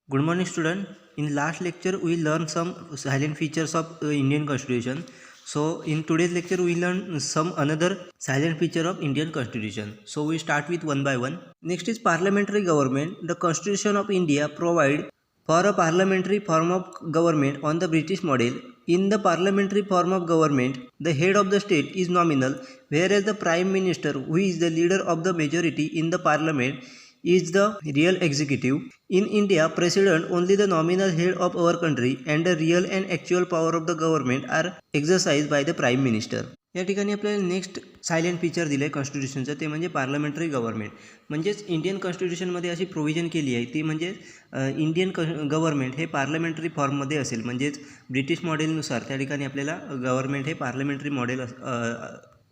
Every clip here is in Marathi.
Good morning, student. In last lecture, we learned some silent features of Indian Constitution. So, in today's lecture, we learn some another silent feature of Indian Constitution. So, we start with one by one. Next is parliamentary government. The Constitution of India provide for a parliamentary form of government on the British model. In the parliamentary form of government, the head of the state is nominal, whereas the prime minister, who is the leader of the majority in the parliament, is the real executive. In India, president only the nominal head of our country and the real and actual power of the government are exercised by the prime minister. या ठिकाणी आपल्याला नेक्स्ट सायलेंट फीचर दिलं आहे कॉन्स्टिट्यूशनचं, ते म्हणजे पार्लमेंटरी गव्हर्नमेंट. म्हणजेच इंडियन कॉन्स्टिट्यूशनमध्ये अशी प्रोव्हिजन केली आहे ती म्हणजे इंडियन गव्हर्नमेंट हे पार्लमेंटरी फॉर्ममध्ये असेल. म्हणजेच ब्रिटिश मॉडेलनुसार त्या ठिकाणी आपल्याला गव्हर्नमेंट हे parliamentary model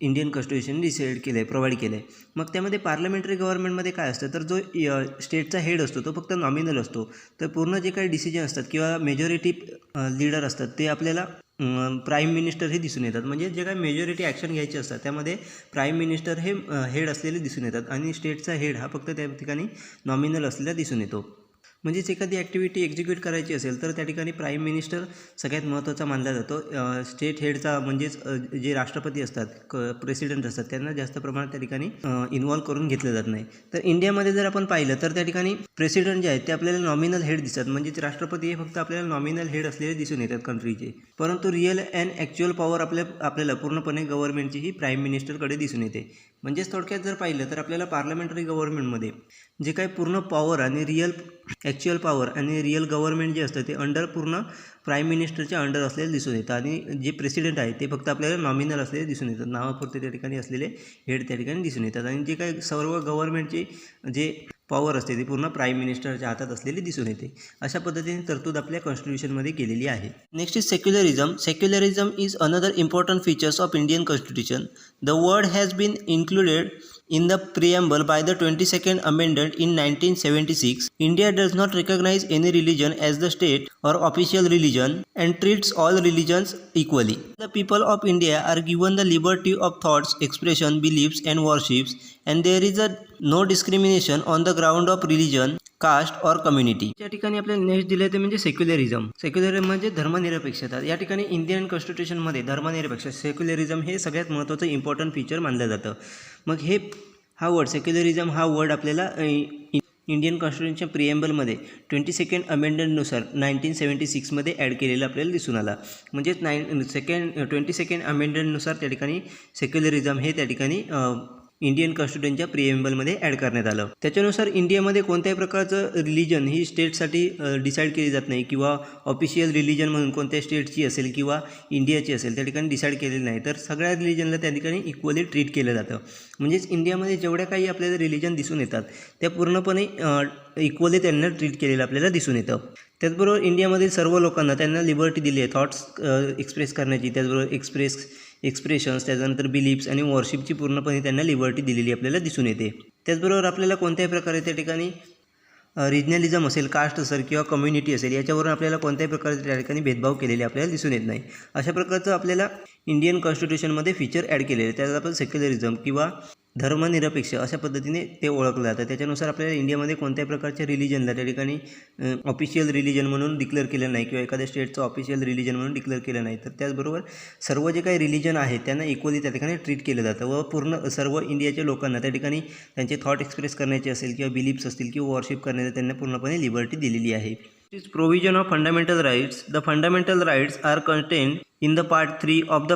Indian constitution decide केलं आहे, प्रोव्हाइड केलं आहे. मग त्यामध्ये पार्लमेंटरी गव्हर्नमेंटमध्ये काय असतं, तर जो स्टेटचा हेड असतो तो फक्त नॉमिनल असतो. तर पूर्ण जे काही डिसिजन असतात किंवा मेजॉरिटी लीडर असतात ते आपल्याला प्राईम मिनिस्टर हे दिसून येतात. म्हणजे जे काही मेजॉरिटी ॲक्शन घ्यायचे असतात त्यामध्ये प्राईम मिनिस्टर हे हेड असलेले दिसून येतात आणि स्टेटचा हेड हा फक्त त्या ठिकाणी नॉमिनल असलेला दिसून येतो. म्हणजेच एखादी ॲक्टिव्हिटी एक्झिक्यूट करायची असेल तर त्या ठिकाणी प्राईम मिनिस्टर सगळ्यात महत्त्वाचा मानला जातो. स्टेट हेडचा म्हणजेच जे राष्ट्रपती असतात, प्रेसिडेंट असतात, त्यांना जास्त प्रमाणात त्या ठिकाणी इन्व्हॉल्व करून घेतलं जात नाही. तर इंडियामध्ये जर आपण पाहिलं तर त्या ठिकाणी प्रेसिडेंट जे आहेत ते आपल्याला नॉमिनल हेड दिसतात. म्हणजेच राष्ट्रपती हे फक्त आपल्याला नॉमिनल हेड असलेले दिसून येतात कंट्रीचे, परंतु रिअल अँड ॲक्च्युअल पॉवर आपल्याला पूर्णपणे गव्हर्नमेंटची ही प्राईम मिनिस्टरकडे दिसून येते. म्हणजेच थोडक्यात जर पाहिलं तर आपल्याला पार्लमेंटरी गव्हर्नमेंटमध्ये जे काही पूर्ण पॉवर आणि रिअल ॲक्च्युअल पॉवर आणि रिअल गव्हर्नमेंट जे असतं ते अंडर पूर्ण प्राईम मिनिस्टरच्या अंडर असलेले दिसून येतं आणि जे प्रेसिडेंट आहे ते फक्त आपल्याला नॉमिनल असलेले दिसून येतात. नावापुरते त्या ठिकाणी असलेले हेड त्या ठिकाणी दिसून येतात आणि जे काही सर्व गव्हर्नमेंटची जे पॉवर असते ती पूर्ण प्राईम मिनिस्टरच्या हातात असलेली दिसून येते. अशा पद्धतीने तरतूद आपल्या कॉन्स्टिट्यूशनमध्ये केलेली आहे. Next is secularism. Secularism is another important features of Indian constitution. The word has been included in the preamble by the 22nd Amendment in 1976. India does not recognize any religion as the state or official religion and treats all religions equally. The people of India are given the liberty of thoughts, expression, beliefs and worships, and there is no discrimination on the ground of religion, caste और कम्युनिटी. या ठिकाणी आपल्याला नेक्स्ट दिले ते म्हणजे सेक्युलरिझम. सेक्युलरिझम म्हणजे धर्मनिरपेक्षता. या ठिकाणी इंडियन कॉन्स्टिट्यूशनमध्ये धर्मनिरपेक्ष सेक्युलरिझम हे सगळ्यात महत्त्वाचं इम्पॉर्टंट फीचर मानलं जातं. मग हा वर्ड सेक्युलरिझम हा वर्ड आपल्याला इंडियन कॉन्स्टिट्यूशनच्या प्रिएम्बलमध्ये 22nd अमेंडमेंटनुसार 1976मध्ये ॲड केलेला आपल्याला दिसून आला. म्हणजेच 22nd अमेंडमेंटनुसार त्या ठिकाणी सेक्युलरिझम हे त्या ठिकाणी इंडियन कॉन्स्टिट्यूशनच्या प्रिएम्बलमध्ये ॲड करण्यात आलं. त्याच्यानुसार इंडियामध्ये कोणत्याही प्रकारचं रिलिजन ही स्टेटसाठी डिसाईड केली जात नाही किंवा ऑफिशियल रिलिजन म्हणून कोणत्या स्टेटची असेल किंवा इंडियाची असेल त्या ठिकाणी डिसाईड केलेलं नाही. तर सगळ्या रिलिजनला त्या ठिकाणी इक्वली ट्रीट केलं जातं. म्हणजेच इंडियामध्ये जेवढ्या काही आपल्याला रिलिजन दिसून येतात त्या पूर्णपणे इक्वली त्यांना ट्रीट केलेलं आपल्याला दिसून येतं. त्याचबरोबर इंडियामधील सर्व लोकांना त्यांना लिबर्टी दिली आहे थॉट्स एक्सप्रेस करण्याची, त्याचबरोबर एक्सप्रेशन्स, त्याच्यानंतर बिलीफ्स आणि वॉरशिपची पूर्णपणे त्यांना लिबर्टी दिलेली आपल्याला दिसून येते. त्याचबरोबर आपल्याला कोणत्याही प्रकारे त्या ठिकाणी रिजनलिझम असेल, कास्ट असेल किंवा कम्युनिटी असेल याच्यावरून आपल्याला कोणत्याही प्रकारचे त्या ठिकाणी भेदभाव केलेले आपल्याला दिसून येत नाही. अशा प्रकारचं आपल्याला इंडियन कॉन्स्टिट्यूशनमध्ये फीचर ॲड केलेले. त्याला आपण सेक्युलरिझम किंवा धर्मनिरपेक्ष अशा पद्धतीने ते ओळखलं जातं. त्याच्यानुसार आपल्याला इंडियामध्ये कोणत्याही प्रकारच्या रिलिजनला त्या ठिकाणी ऑफिशियल रिलिजन म्हणून डिक्लेअर केलं नाही किंवा एखाद्या स्टेटचं ऑफिशियल रिलिजन म्हणून डिक्लेअर केलं नाही. तर त्याचबरोबर सर्व जे काही रिलिजन आहेत त्यांना इक्वली त्या ठिकाणी ट्रीट केलं जातं व पूर्ण सर्व इंडियाच्या लोकांना त्या ठिकाणी त्यांचे थॉट एक्सप्रेस करण्याचे असेल किंवा बिलीफ्स असतील किंवा वॉरशिप करण्याचे त्यांना पूर्णपणे लिबर्टी दिलेली आहे. Is provision of fundamental rights. The fundamental rights are contained in the part 3 of the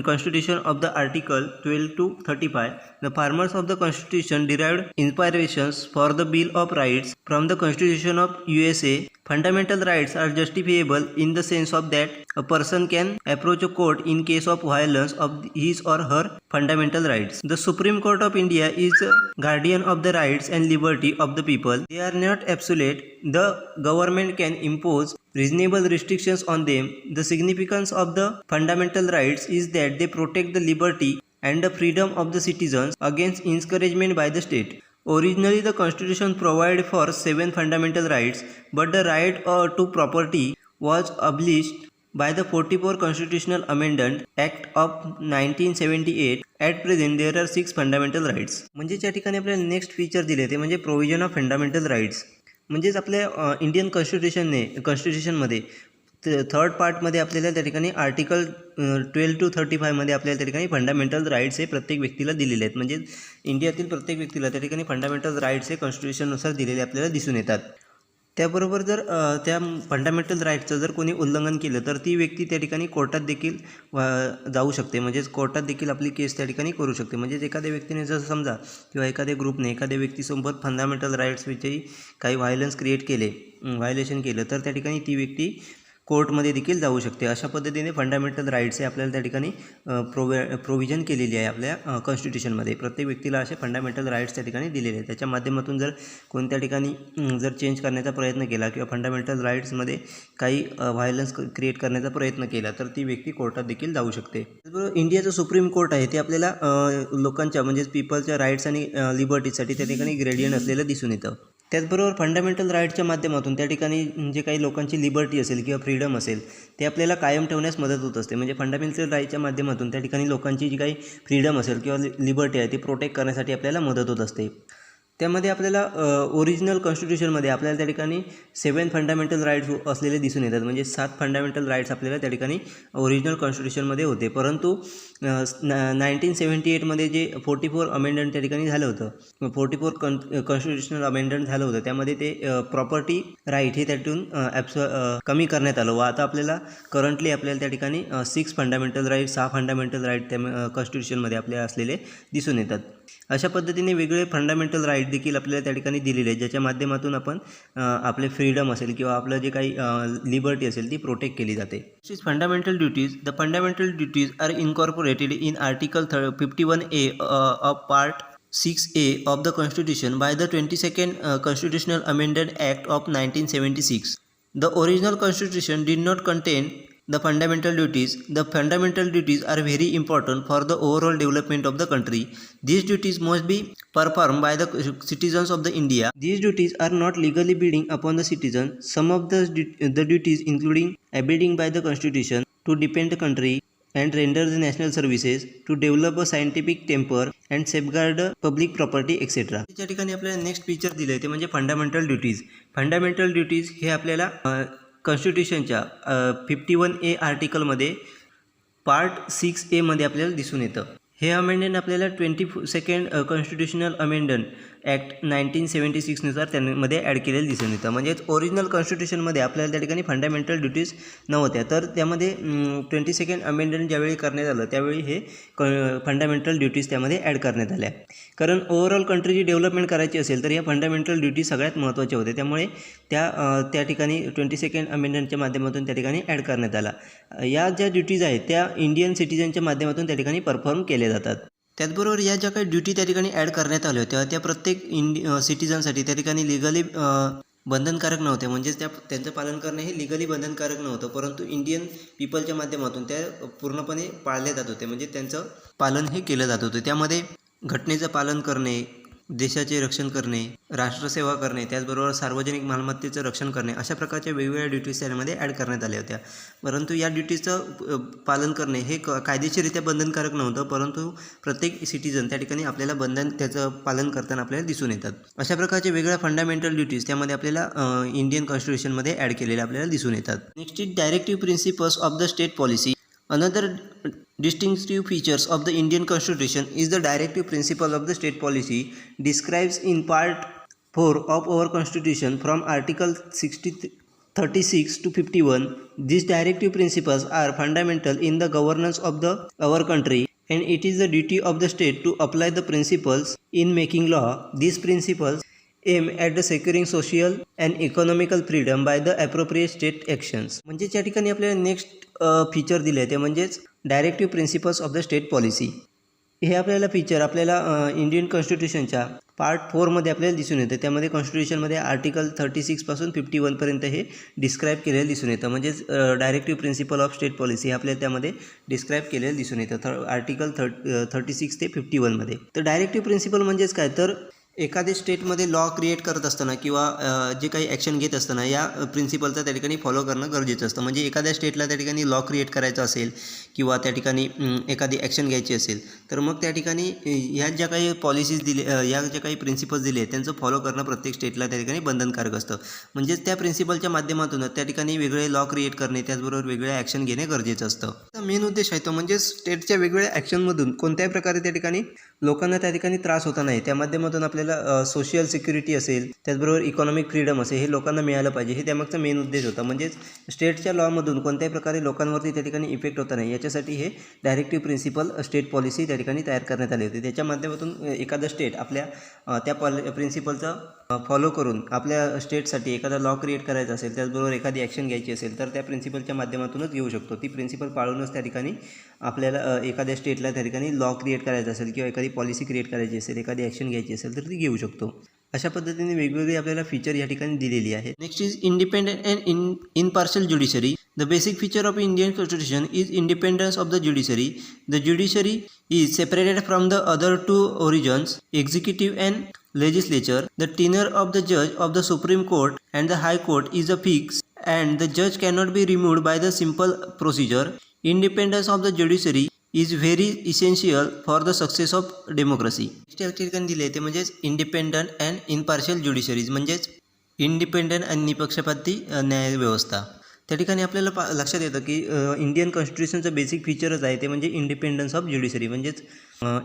constitution of the article 12 to 35. The farmers of the constitution derived inspirations for the bill of rights from the constitution of USA. Fundamental rights are justifiable in the sense of that a person can approach a court in case of violence of his or her fundamental rights. The Supreme Court of India is guardian of the rights and liberty of the people. They are not absolute. The government can impose reasonable restrictions on them. The significance of the fundamental rights is that they protect the liberty and the freedom of the citizens against encouragement by the state. Originally, the Constitution provided for 7 fundamental rights, but the right to property was abolished by the 44 Constitutional Amendment Act of 1978. At present, there are 6 fundamental rights. म्हणजे या ठिकाणी आपल्याला नेक्स्ट फीचर दिले ते म्हणजे प्रोव्हिजन ऑफ फंडामेंटल राईट्स. म्हणजेच आपल्या इंडियन कॉन्स्टिट्यूशनमध्ये थर्ड पार्टमध्ये आपल्याला त्या ठिकाणी आर्टिकल 12 to 35मध्ये आपल्याला त्या ठिकाणी फंडामेंटल राईट्स हे प्रत्येक व्यक्तीला दिलेले आहेत. म्हणजे इंडियातील प्रत्येक व्यक्तीला त्या ठिकाणी फंडामेंटल राईट्स हे कॉन्स्टिट्यूशननुसार दिलेले आपल्याला दिसून येतात. त्याबरोबर जर त्या फंडामेंटल राईट्सचं जर कोणी उल्लंघन केलं तर ती व्यक्ती त्या ठिकाणी कोर्टात देखील जाऊ शकते. म्हणजेच कोर्टात देखील आपली केस त्या ठिकाणी करू शकते. म्हणजेच एखाद्या व्यक्तीने जसं समजा किंवा एखाद्या ग्रुपने एखाद्या व्यक्तीसोबत फंडामेंटल राईट्सविषयी काही व्हायलेशन केलं तर त्या ठिकाणी ती व्यक्ती कोर्टमध्ये देखील जाऊ शकते. अशा पद्धतीने फंडामेंटल राईट्स हे आपल्याला त्या ठिकाणी प्रोव्हिजन केलेली आहे आपल्या कॉन्स्टिट्यूशनमध्ये. प्रत्येक व्यक्तीला असे फंडामेंटल राईट्स त्या ठिकाणी दिलेले आहेत. त्याच्या माध्यमातून जर कोणत्या ठिकाणी जर चेंज करण्याचा प्रयत्न केला किंवा फंडामेंटल राईट्समध्ये काही व्हायलन्स क्रिएट करण्याचा प्रयत्न केला तर ती व्यक्ती कोर्टात देखील जाऊ शकते. त्याचबरोबर इंडियाचं सुप्रीम कोर्ट आहे ते आपल्याला लोकांच्या म्हणजेच पीपलच्या राईट्स आणि लिबर्टीजसाठी त्या ठिकाणी ग्रेडियंट असलेलं दिसून येतं. त्याचबरोबर फंडामेंटल राईट्सच्या माध्यमातून त्या ठिकाणी जे काही लोकांची लिबर्टी असेल किंवा फ्रीडम असेल ते आपल्याला कायम ठेवण्यास मदत होत असते. म्हणजे फंडामेंटल राईटच्या माध्यमातून त्या ठिकाणी लोकांची जी काही फ्रीडम असेल किंवा लिबर्टी आहे ती प्रोटेक्ट करण्यासाठी आपल्याला मदत होत असते. त्यामध्ये आपल्याला ओरिजिनल कॉन्स्टिट्यूशनमध्ये आपल्याला त्या ठिकाणी 7 फंडामेंटल राईट्स असलेले दिसून येतात. म्हणजे 7 फंडामेंटल राईट्स आपल्याला त्या ठिकाणी ओरिजिनल कॉन्स्टिट्यूशनमध्ये होते. परंतु 1978मध्ये जे 44 अमेंडमेंट त्या ठिकाणी झालं होतं, 44 कॉन्स्टिट्यूशनल अमेंडमेंट झालं होतं, त्यामध्ये ते प्रॉपर्टी राईट हे त्यातून कमी करण्यात आलं व आता आपल्याला करंटली आपल्याला त्या ठिकाणी 6 फंडामेंटल राईट 6 फंडामेंटल राईट त्या कॉन्स्टिट्यूशनमध्ये आपल्या असलेले दिसून येतात. अशा पद्धतीने वेगवेगळे फंडामेंटल राईट देखील आपल्याला त्या ठिकाणी दिलेले आहेत ज्याच्या माध्यमातून आपण आपले फ्रीडम असेल किंवा आपलं जे काही लिबर्टी असेल ती प्रोटेक्ट केली जाते. Fundamental duties. The fundamental duties are incorporated in article 51A of part 6A of the Constitution by the 22nd Constitutional Amendment Act of 1976. The original Constitution did not contain the fundamental duties. The fundamental duties are very important for the overall development of the country. These duties must be performed by the citizens of the India. These duties are not legally binding upon the citizen. Some of the duties including abiding by the Constitution, to defend the country and render the national services, to develop a scientific temper and safeguard public property etc. त्या ठिकाणी आपल्याला नेक्स्ट फीचर दिले ते म्हणजे फंडामेंटल ड्युटीज. फंडामेंटल ड्युटीज हे आपल्याला कॉन्स्टिट्यूशनच्या 51A आर्टिकलमध्ये पार्ट 6A मध्ये आपल्याला दिसून येतं. हे अमेंडमेंट आपल्याला 22nd कॉन्स्टिट्यूशनल अमेंडमेंट ॲक्ट 1976नुसार त्यामध्ये ॲड केलेलं दिसून येतं. म्हणजेच ओरिजिनल कॉन्स्टिट्यूशनमध्ये आपल्याला त्या ठिकाणी फंडामेंटल ड्युटीज नव्हत्या तर त्यामध्ये 22nd अमेंडमेंट ज्यावेळी करण्यात आलं त्यावेळी हे फंडामेंटल ड्युटीज त्यामध्ये ॲड करण्यात आल्या. कारण ओव्हरऑल कंट्रीची डेव्हलपमेंट करायची असेल तर या फंडामेंटल ड्युटीज सगळ्यात महत्त्वाच्या होत्या. त्यामुळे त्या ठिकाणी 22nd अमेंडमेंटच्या माध्यमातून त्या ठिकाणी ॲड करण्यात आला. या ज्या ड्युटीज आहेत त्या इंडियन सिटिझनच्या माध्यमातून त्या ठिकाणी परफॉर्म केल्या जातात. त्याचबरोबर या ज्या काही ड्युटी त्या ठिकाणी ॲड करण्यात आल्या होत्या त्या प्रत्येक सिटिझनसाठी त्या ठिकाणी लिगली बंधनकारक नव्हते. म्हणजेच त्यांचं पालन करणे हे लिगली बंधनकारक नव्हतं परंतु इंडियन पीपलच्या माध्यमातून त्या पूर्णपणे पाळल्या जात होते. म्हणजे त्यांचं पालन हे केलं जात होतं. त्यामध्ये घटनेचं पालन करणे, देशाचे रक्षण करणे, राष्ट्रसेवा करणे, त्याचबरोबर सार्वजनिक मालमत्तेचं रक्षण करणे अशा प्रकारच्या वेगवेगळ्या ड्युटीज त्यामध्ये ॲड करण्यात आल्या होत्या. परंतु या ड्युटीचं पालन करणे हे कायदेशीररित्या बंधनकारक नव्हतं परंतु प्रत्येक सिटिझन त्या ठिकाणी आपल्याला त्याचं पालन करताना आपल्याला दिसून येतात. अशा प्रकारच्या वेगळ्या फंडामेंटल ड्युटीज त्यामध्ये आपल्याला इंडियन कॉन्स्टिट्यूशनमध्ये ॲड केलेल्या आपल्याला दिसून येतात. Next is directive principles of the state policy. Another distinctive features of the Indian Constitution is the directive principle of the state policy describes in Part 4 of our Constitution from Article 36 to 51. These directive principles are fundamental in the governance of our country and it is the duty of the state to apply the principles in making law. These principles aim at the securing social and economical freedom by the appropriate state actions. म्हणजे या ठिकाणी आपल्याला नेक्स्ट फीचर दिले आहे ते म्हणजेच directive principles of the state policy. हे आपल्याला फीचर आपल्याला इंडियन कॉन्स्टिट्यूशनच्या पार्ट 4मध्ये आपल्याला दिसून येतं. त्यामध्ये कॉन्स्टिट्यूशनमध्ये आर्टिकल 36 पासून 51पर्यंत हे डिस्क्राईब केलेलं दिसून येतं. म्हणजेच directive principle of state policy आपल्याला त्यामध्ये डिस्क्राईब केलेलं दिसून येतं आर्टिकल 36 ते 51मध्ये. तर डायरेक्टिव्ह प्रिन्सिपल म्हणजेच काय तर एखाद्या स्टेटमध्ये लॉ क्रिएट करत असताना किंवा जे काही ॲक्शन घेत असताना या प्रिन्सिपलचा त्या ठिकाणी फॉलो करणं गरजेचं असतं. म्हणजे एखाद्या स्टेटला त्या ठिकाणी लॉ क्रिएट करायचा असेल किंवा त्या ठिकाणी एखादी ॲक्शन घ्यायची असेल तर मग त्या ठिकाणी ह्या ज्या काही पॉलिसीज या ज्या काही प्रिन्सिपल्स दिले आहेत त्यांचं फॉलो करणं प्रत्येक स्टेटला त्या ठिकाणी बंधनकारक असतं. म्हणजेच त्या प्रिन्सिपलच्या माध्यमातूनच त्या ठिकाणी वेगळे लॉ क्रिएट करणे त्याचबरोबर वेगळ्या ॲक्शन घेणे गरजेचं असतं. मेन उद्देश आहे तो म्हणजे स्टेटच्या वेगवेगळ्या ॲक्शनमधून कोणत्याही प्रकारे त्या ठिकाणी लोकांना त्या ठिकाणी त्रास होता नाही त्या माध्यमातून आपल्याला सोशल सिक्युरिटी असेल त्याचबरोबर इकॉनॉमिक फ्रीडम असेल हे लोकांना मिळालं पाहिजे हे त्यामागचा मेन उद्देश होता. म्हणजेच स्टेटच्या लॉमधून कोणत्याही प्रकारे लोकांवरती त्या ठिकाणी इफेक्ट होता नाही याच्यासाठी हे डायरेक्टिव्ह प्रिन्सिपल स्टेट पॉलिसी त्या ठिकाणी तयार करण्यात आली होती. त्याच्या माध्यमातून एखादं स्टेट आपल्या त्या प्रिन्सिपलचा फॉलो करून आपल्या स्टेटसाठी एखादा लॉ क्रिएट करायचा असेल त्याचबरोबर एखादी ॲक्शन घ्यायची असेल तर त्या प्रिन्सिपलच्या माध्यमातूनच घेऊ शकतो. ती प्रिन्सिपल पाळूनच त्या ठिकाणी आपल्याला एखाद्या स्टेटला त्या ठिकाणी लॉ क्रिएट करायचा असेल किंवा एखादी पॉलिसी क्रिएट करायची असेल एखादी ॲक्शन घ्यायची असेल तर ती घेऊ शकतो. अशा पद्धतीने वेगवेगळी आपल्याला फीचर या ठिकाणी दिलेली आहेत. Next is independent and impartial judiciary. The basic feature of Indian constitution is independence of the judiciary. The judiciary is separated from the other two origins executive and legislature. The tenure of the judge of the Supreme Court and the High Court is a fix and the judge cannot be removed by the simple procedure. Independence of the judiciary is very essential for the success of democracy. या ठिकाणी दिले ते म्हणजेच इंडिपेंडंट अँड इनपार्शियल ज्युडिशरीज म्हणजेच इंडिपेंडंट आणि निपक्षपाती न्यायव्यवस्था. त्या ठिकाणी आपल्याला लक्षात येतं की इंडियन कॉन्स्टिट्यूशनचं बेसिक फीचरच आहे ते म्हणजे इंडिपेंडन्स ऑफ ज्युडिशरी म्हणजेच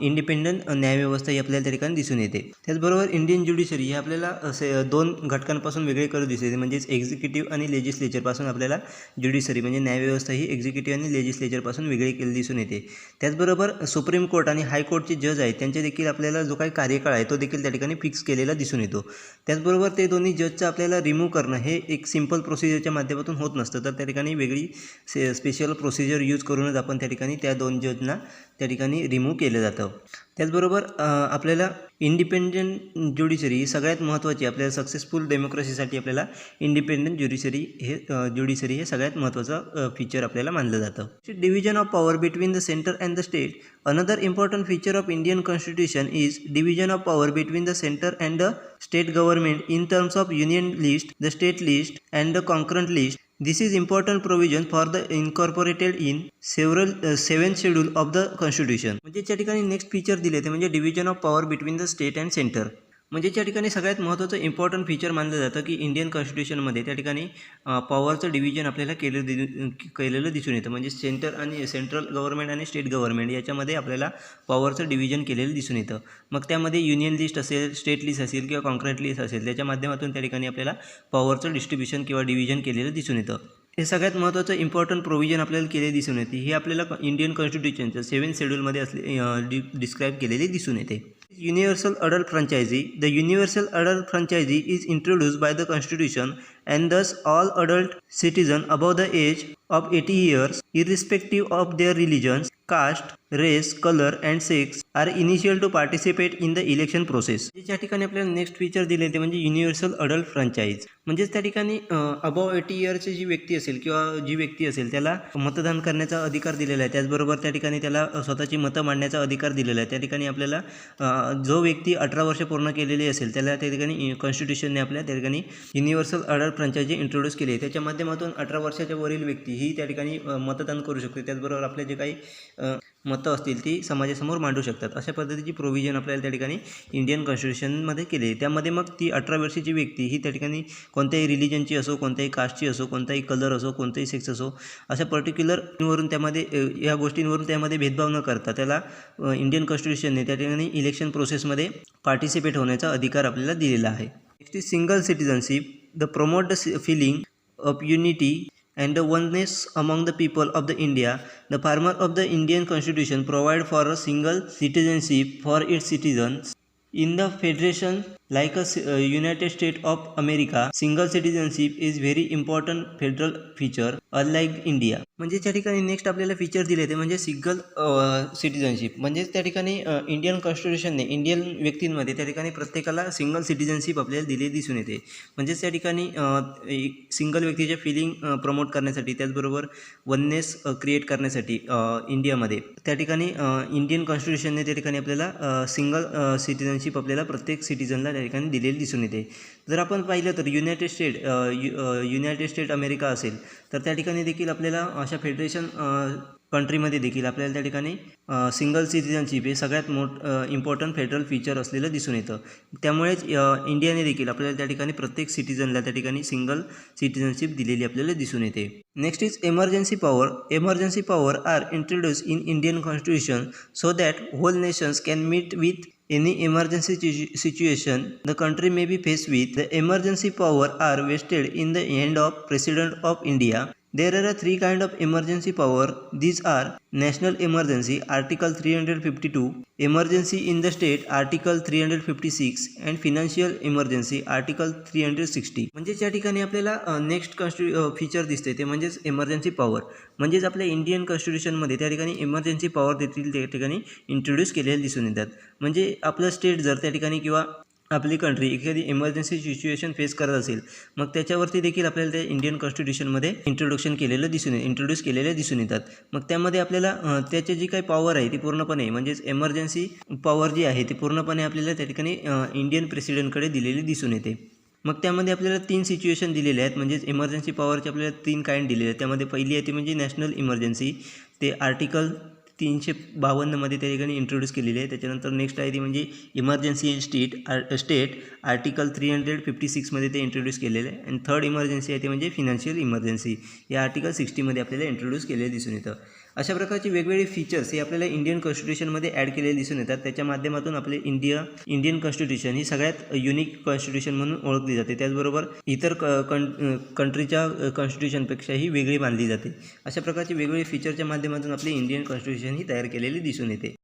इंडिपेंडंट न्यायव्यवस्था ही आपल्याला त्या ठिकाणी दिसून येते. त्याचबरोबर इंडियन ज्युडिशरी ही आपल्याला दोन घटकांपासून वेगळे करू दिसून येते म्हणजेच एक्झिक्युटिव्ह आणि लेजिस्लेचरपासून आपल्याला ज्युडिशरी म्हणजे न्यायव्यवस्था ही एक्झिक्युटिव्ह आणि लेजिस्लेचरपासून वेगळी केली दिसून येते. त्याचबरोबर सुप्रीम कोर्ट आणि हायकोर्टचे जज आहेत त्यांचे देखील आपल्याला जो काही कार्यकाळ आहे तो देखील त्या ठिकाणी फिक्स केलेला दिसून येतो. त्याचबरोबर ते दोन्ही जजचं आपल्याला रिमूव्ह करणं हे एक सिम्पल प्रोसिजरच्या माध्यमातून होत नसतं तर त्या ठिकाणी वेगळी स्पेशल प्रोसिजर यूज करूनच आपण त्या ठिकाणी त्या दोन जजना त्या ठिकाणी रिमूव्ह केलं जातं. त्याचबरोबर आपल्याला इंडिपेंडंट ज्युडिशरी ही सगळ्यात महत्त्वाची आपल्याला सक्सेसफुल डेमोक्रेसीसाठी आपल्याला इंडिपेंडंट ज्युडिशरी हे सगळ्यात महत्त्वाचं फीचर आपल्याला मानलं जातं. Division of power between the centre and the state. Another important feature of Indian constitution is division of power between the centre and the state government in terms of union list, the state list and the concurrent list. This is important provision for the incorporated in seventh schedule of the constitution. म्हणजे त्या ठिकाणी नेक्स्ट फीचर दिले ते म्हणजे division of power between the state and centre. म्हणजे त्या ठिकाणी सगळ्यात महत्त्वाचं इम्पॉर्टंट फीचर मानलं जातं की इंडियन कॉन्स्टिट्यूशनमध्ये त्या ठिकाणी पॉवरचं डिव्हिजन आपल्याला केलेलं दिसून येतं. म्हणजे सेंट्रल गव्हर्नमेंट आणि स्टेट गव्हर्नमेंट याच्यामध्ये आपल्याला पॉवरचं डिव्हिजन केलेलं दिसून येतं. मग त्यामध्ये युनियन लिस्ट असेल स्टेट लिस्ट असेल किंवा कॉन्क्रीट लिस्ट असेल त्याच्या माध्यमातून त्या ठिकाणी आपल्याला पॉवरचं डिस्ट्रीब्युशन किंवा डिव्हिजन केलेलं दिसून येतं. हे सगळ्यात महत्त्वाचं इम्पॉर्टंट प्रोव्हिजन आपल्याला केले दिसून येते. हे आपल्याला इंडियन कॉन्स्टिट्यूशनचं 7th शेड्यूलमध्ये डिस्क्राईब केलेले दिसून येते. Universal adult franchisee. The universal adult franchisee is introduced by the Constitution and thus all adult citizens above the age of 80 years, irrespective of their religions, caste, race, color and sex, are initial to participate in the election process. ज्या ठिकाणी आपल्याला नेक्स्ट फीचर दिले ते म्हणजे युनिव्हर्सल अडल्ट फ्रँचाईज. म्हणजेच त्या ठिकाणी अबव 80 इयरची जी व्यक्ती असेल किंवा जी व्यक्ती असेल त्याला मतदान करण्याचा अधिकार दिलेला आहे. त्याचबरोबर त्या ठिकाणी त्याला स्वतःची मतं मांडण्याचा अधिकार दिलेला आहे. त्या ठिकाणी आपल्याला जो व्यक्ती 18 वर्ष पूर्ण केलेली असेल त्याला त्या ठिकाणी कॉन्स्टिट्यूशनने आपल्या त्या ठिकाणी युनिव्हर्सल अडल्ट फ्रँचायझी इंट्रोड्यूस केली आहे. त्याच्या माध्यमातून 18 वर्षाच्या वरील व्यक्ती ही त्या ठिकाणी मतदान करू शकते. त्याचबरोबर आपले जे काही मतं असतील ती समाजासमोर मांडू शकतात. अशा पद्धतीची प्रोव्हिजन आपल्याला त्या ठिकाणी इंडियन कॉन्स्टिट्यूशनमध्ये केली आहे. त्यामध्ये मग ती 18 वर्षाची व्यक्ती ही त्या ठिकाणी कोणत्याही रिलिजनची असो, कोणत्याही कास्टची असो, कोणताही कलर असो, कोणताही सेक्स असो, अशा पर्टिक्युलरवरून त्यामध्ये या गोष्टींवरून त्यामध्ये भेदभाव न करता त्याला इंडियन कॉन्स्टिट्यूशनने त्या ठिकाणी इलेक्शन प्रोसेसमध्ये पार्टिसिपेट होण्याचा अधिकार आपल्याला दिलेला आहे. Next is single citizenship. The promote the feeling of unity and the oneness among the people of the India. The former of the Indian Constitution provide for a single citizenship for its citizens. In the Federation Like United States of America, single citizenship is very important federal feature unlike India. म्हणजे त्या ठिकाणी नेक्स्ट आपल्याला फीचर दिले ते म्हणजे सिंगल सिटिझनशिप. म्हणजेच त्या ठिकाणी इंडियन कॉन्स्टिट्यूशनने इंडियन व्यक्तींमध्ये त्या ठिकाणी प्रत्येकाला सिंगल सिटिझनशिप आपल्याला दिले दिसून येते. म्हणजेच त्या ठिकाणी सिंगल व्यक्तीच्या फिलिंग प्रमोट करण्यासाठी, त्याचबरोबर वननेस क्रिएट करण्यासाठी इंडियामध्ये त्या ठिकाणी इंडियन कॉन्स्टिट्यूशनने त्या ठिकाणी आपल्याला सिंगल सिटिझनशिप आपल्याला प्रत्येक सिटिझनला त्या ठिकाणी दिलेली दिसून येते. जर आपण पाहिलं तर युनायटेड स्टेट अमेरिका असेल तर त्या ठिकाणी देखील आपल्याला अशा फेडरेशन कंट्रीमध्ये देखील आपल्याला त्या ठिकाणी सिंगल सिटिझनशिप हे सगळ्यात इम्पॉर्टंट फेडरल फीचर असलेलं दिसून येतं. त्यामुळेच इंडियाने देखील आपल्याला त्या ठिकाणी प्रत्येक सिटिझनला त्या ठिकाणी सिंगल सिटिझनशिप दिलेली आपल्याला दिसून येते. Next is emergency power. Emergency power are introduce in Indian constitution so that whole nations can meet with any emergency situation the country may be faced with. The emergency power are vested in the hand of President of India. There are three kinds of emergency power. These are national emergency Article 352, emergency in the state Article 356 and financial emergency Article 360. म्हणजे त्या ठिकाणी आपल्याला नेक्स्ट फीचर दिसते ते म्हणजेच एमर्जन्सी पॉवर. म्हणजेच आपल्या इंडियन कॉन्स्टिट्यूशनमध्ये त्या ठिकाणी एमर्जन्सी पॉवर देखील त्या ठिकाणी इंट्रोड्यूस केलेले दिसून येतात. म्हणजे आपलं स्टेट जर त्या ठिकाणी किंवा आपली कंट्री एखादी इमर्जन्सी सिच्युएशन फेस करत असेल मग त्याच्यावरती देखील आपल्याला त्या इंडियन कॉन्स्टिट्यूशनमध्ये इंट्रोड्यूस केलेले दिसून येतात. मग त्यामध्ये आपल्याला त्याची जी काही पॉवर आहे ती पूर्णपणे म्हणजेच एमर्जन्सी पॉवर जी आहे ती पूर्णपणे आपल्याला त्या ठिकाणी इंडियन प्रेसिडेंटकडे दिलेली दिसून येते. मग त्यामध्ये आपल्याला 3 सिच्युएशन दिलेले आहेत. म्हणजेच इमर्जन्सी पॉवरचे आपल्याला 3 काइंड दिलेले आहेत. त्यामध्ये पहिली आहे ती म्हणजे नॅशनल इमर्जन्सी, ते आर्टिकल 352मध्ये त्या ठिकाणी इंट्रोड्यूस केलेली आहे. त्याच्यानंतर नेक्स्ट आहे ती म्हणजे इमर्जन्सी इन स्टेट आर्टिकल 356मध्ये ते इंट्रोड्यूस केलेलं आहे. आणि थर्ड इमर्जन्सी आहे ते म्हणजे फिनान्शियल इमर्जन्सी, या आर्टिकल 60मध्ये आपल्याला इंट्रोड्यूस केलेले दिसून येतं. अशा प्रकारचे वेगवेगळे फीचर्स हे आपल्याला इंडियन कॉन्स्टिट्यूशनमध्ये ॲड केलेले दिसून येतात. त्याच्या माध्यमातून आपले इंडियन कॉन्स्टिट्यूशन ही सगळ्यात युनिक कॉन्स्टिट्यूशन म्हणून ओळखली जाते. त्याचबरोबर इतर कंट्रीच्या कॉन्स्टिट्यूशनपेक्षाही वेगळी मानली जाते. अशा प्रकारचे वेगवेगळे फीचरच्या माध्यमातून आपले इंडियन कॉन्स्टिट्यूशन ही तयार केलेली दिसून येते.